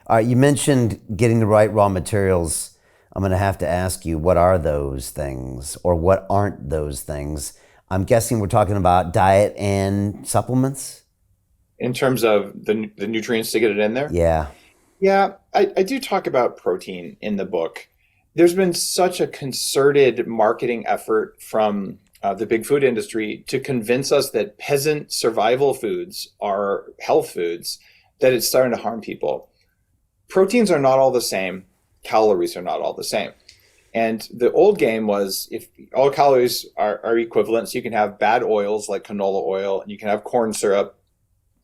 All right, you mentioned getting the right raw materials. I'm going to have to ask you, what are those things or what aren't those things? I'm guessing we're talking about diet and supplements. In terms of the nutrients to get it in there. Yeah. Yeah, I do talk about protein in the book. There's been such a concerted marketing effort from the big food industry to convince us that peasant survival foods are health foods, that it's starting to harm people. Proteins are not all the same. Calories are not all the same. And the old game was if all calories are equivalent, so you can have bad oils like canola oil, and you can have corn syrup,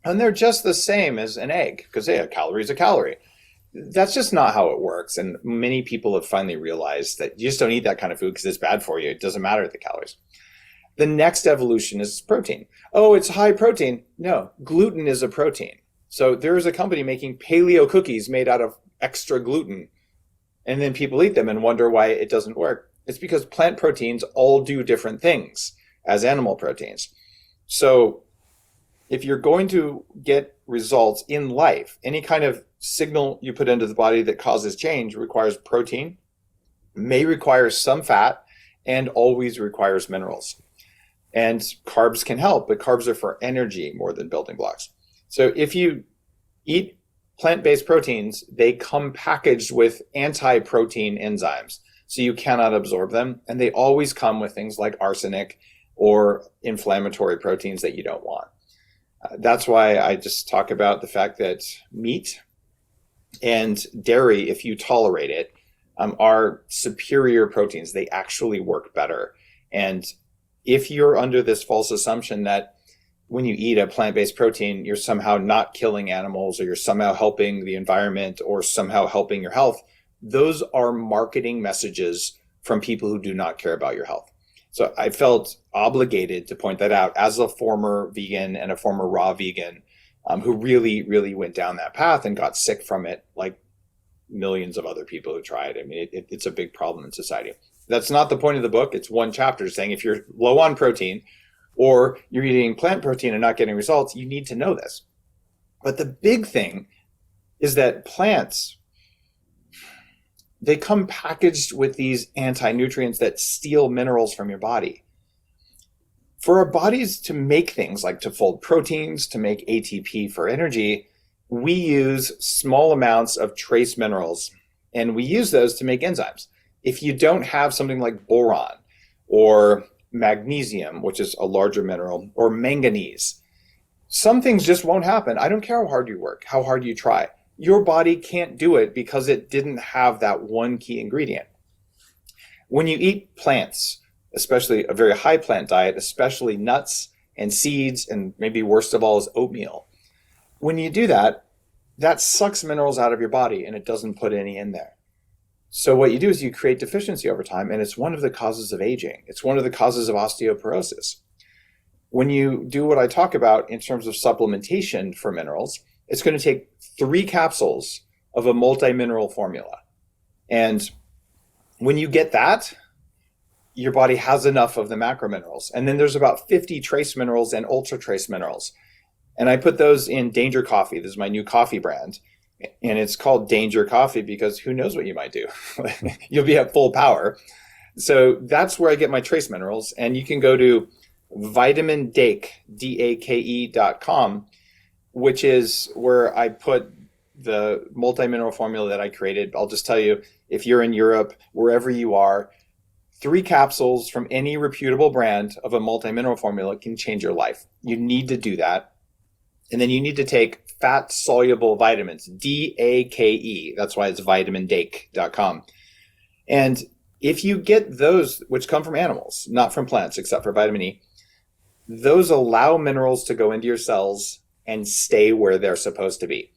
and they're just the same as an egg because a calorie is a calorie. That's just not how it works. And many people have finally realized that you just don't eat that kind of food because it's bad for you. It doesn't matter the calories. The next evolution is protein. Oh, it's high protein. No, gluten is a protein. So there is a company making paleo cookies made out of extra gluten. And then people eat them and wonder why it doesn't work. It's because plant proteins all do different things as animal proteins. So if you're going to get results in life, any kind of signal you put into the body that causes change requires protein, may require some fat, and always requires minerals. And carbs can help, but carbs are for energy more than building blocks. So if you eat plant-based proteins, they come packaged with anti-protein enzymes, so you cannot absorb them. And they always come with things like arsenic or inflammatory proteins that you don't want. That's why I just talk about the fact that meat and dairy, if you tolerate it, are superior proteins. They actually work better. And if you're under this false assumption that when you eat a plant-based protein, you're somehow not killing animals or you're somehow helping the environment or somehow helping your health, those are marketing messages from people who do not care about your health. So I felt obligated to point that out as a former vegan and a former raw vegan who really, really went down that path and got sick from it, like millions of other people who tried. I mean, it's a big problem in society. That's not the point of the book. It's one chapter saying if you're low on protein or you're eating plant protein and not getting results, you need to know this. But the big thing is that plants, they come packaged with these anti-nutrients that steal minerals from your body. For our bodies to make things like to fold proteins, to make ATP for energy, we use small amounts of trace minerals, and we use those to make enzymes. If you don't have something like boron or magnesium, which is a larger mineral, or manganese, some things just won't happen. I don't care how hard you work, how hard you try. Your body can't do it because it didn't have that one key ingredient. When you eat plants, especially a very high plant diet, especially nuts and seeds, and maybe worst of all is oatmeal, when you do that, that sucks minerals out of your body and it doesn't put any in there. So what you do is you create deficiency over time, and it's one of the causes of aging. It's one of the causes of osteoporosis. When you do what I talk about in terms of supplementation for minerals, it's going to take 3 capsules of a multi-mineral formula. And when you get that, your body has enough of the macrominerals. And then there's about 50 trace minerals and ultra trace minerals. And I put those in Danger Coffee. This is my new coffee brand. And it's called Danger Coffee because who knows what you might do. You'll be at full power. So that's where I get my trace minerals. And you can go to vitamindake, DAKE.com, which is where I put the multi-mineral formula that I created. I'll just tell you, if you're in Europe, wherever you are, 3 capsules from any reputable brand of a multi-mineral formula can change your life. You need to do that. And then you need to take fat-soluble vitamins, DAKE. That's why it's vitamindake.com. And if you get those, which come from animals, not from plants, except for vitamin E, those allow minerals to go into your cells and stay where they're supposed to be.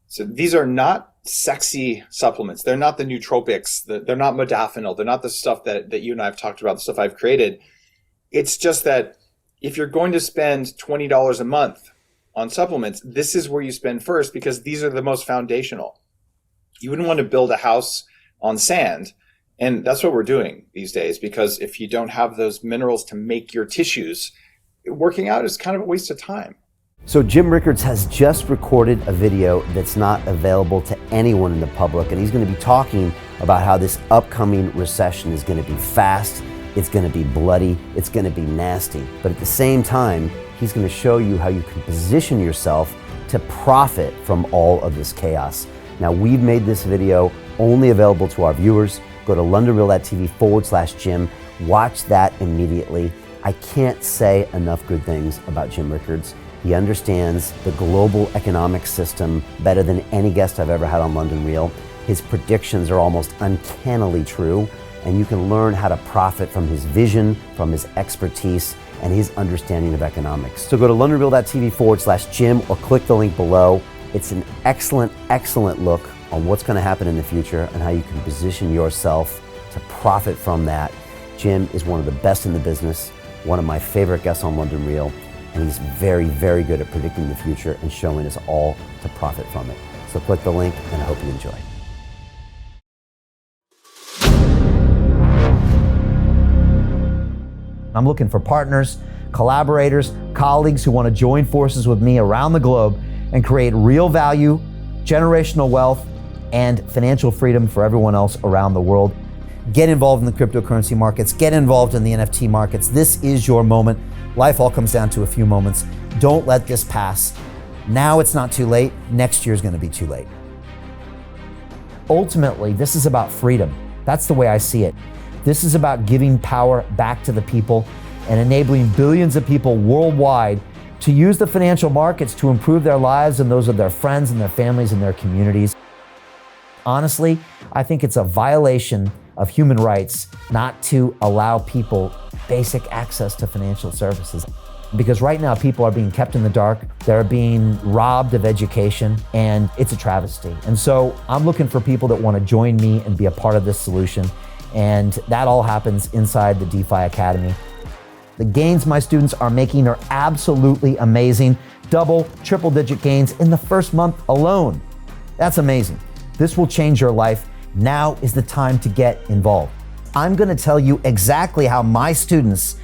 So these are not sexy supplements. They're not the nootropics. They're not modafinil. They're not the stuff that you and I have talked about, the stuff I've created. It's just that if you're going to spend $20 a month on supplements, this is where you spend first because these are the most foundational. You wouldn't want to build a house on sand. And that's what we're doing these days, because if you don't have those minerals to make your tissues, working out is kind of a waste of time. So Jim Rickards has just recorded a video that's not available to anyone in the public, and he's going to be talking about how this upcoming recession is going to be fast, it's going to be bloody, it's going to be nasty. But at the same time, he's going to show you how you can position yourself to profit from all of this chaos. Now, we've made this video only available to our viewers. Go to londonreal.tv/Jim. Watch that immediately. I can't say enough good things about Jim Rickards. He understands the global economic system better than any guest I've ever had on London Real. His predictions are almost uncannily true, and you can learn how to profit from his vision, from his expertise, and his understanding of economics. So go to londonreal.tv/Jim or click the link below. It's an excellent, excellent look on what's going to happen in the future and how you can position yourself to profit from that. Jim is one of the best in the business, one of my favorite guests on London Real, and he's very, very good at predicting the future and showing us all to profit from it. So click the link, and I hope you enjoy. I'm looking for partners, collaborators, colleagues who want to join forces with me around the globe and create real value, generational wealth, and financial freedom for everyone else around the world. Get involved in the cryptocurrency markets, get involved in the NFT markets. This is your moment. Life all comes down to a few moments. Don't let this pass. Now it's not too late. Next year's going to be too late. Ultimately, this is about freedom. That's the way I see it. This is about giving power back to the people and enabling billions of people worldwide to use the financial markets to improve their lives and those of their friends and their families and their communities. Honestly, I think it's a violation of human rights not to allow people basic access to financial services. Because right now people are being kept in the dark, they're being robbed of education, and it's a travesty. And so I'm looking for people that want to join me and be a part of this solution. And that all happens inside the DeFi Academy. The gains my students are making are absolutely amazing. Double, triple digit gains in the first month alone. That's amazing. This will change your life. Now is the time to get involved. I'm going to tell you exactly how my students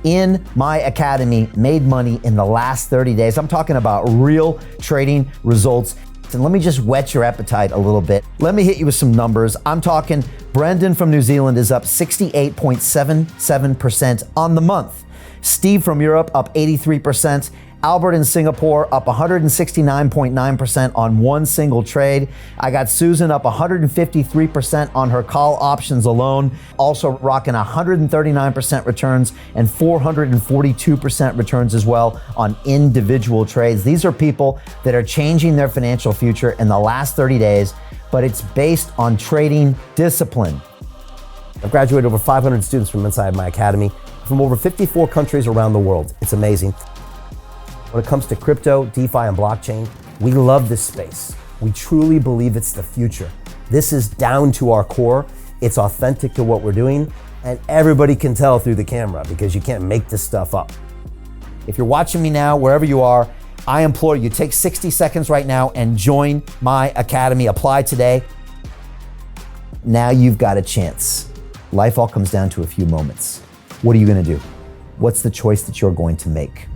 in my academy made money in the last 30 days. I'm talking about real trading results. And let me just whet your appetite a little bit. Let me hit you with some numbers. I'm talking Brendan from New Zealand is up 68.77% on the month. Steve from Europe up 83%. Albert in Singapore up 169.9% on one single trade. I got Susan up 153% on her call options alone, also rocking 139% returns and 442% returns as well on individual trades. These are people that are changing their financial future in the last 30 days, but it's based on trading discipline. I've graduated over 500 students from inside my academy from over 54 countries around the world. It's amazing. When it comes to crypto, DeFi, and blockchain, we love this space. We truly believe it's the future. This is down to our core. It's authentic to what we're doing, and everybody can tell through the camera because you can't make this stuff up. If you're watching me now, wherever you are, I implore you, take 60 seconds right now and join my academy. Apply today. Now you've got a chance. Life all comes down to a few moments. What are you going to do? What's the choice that you're going to make?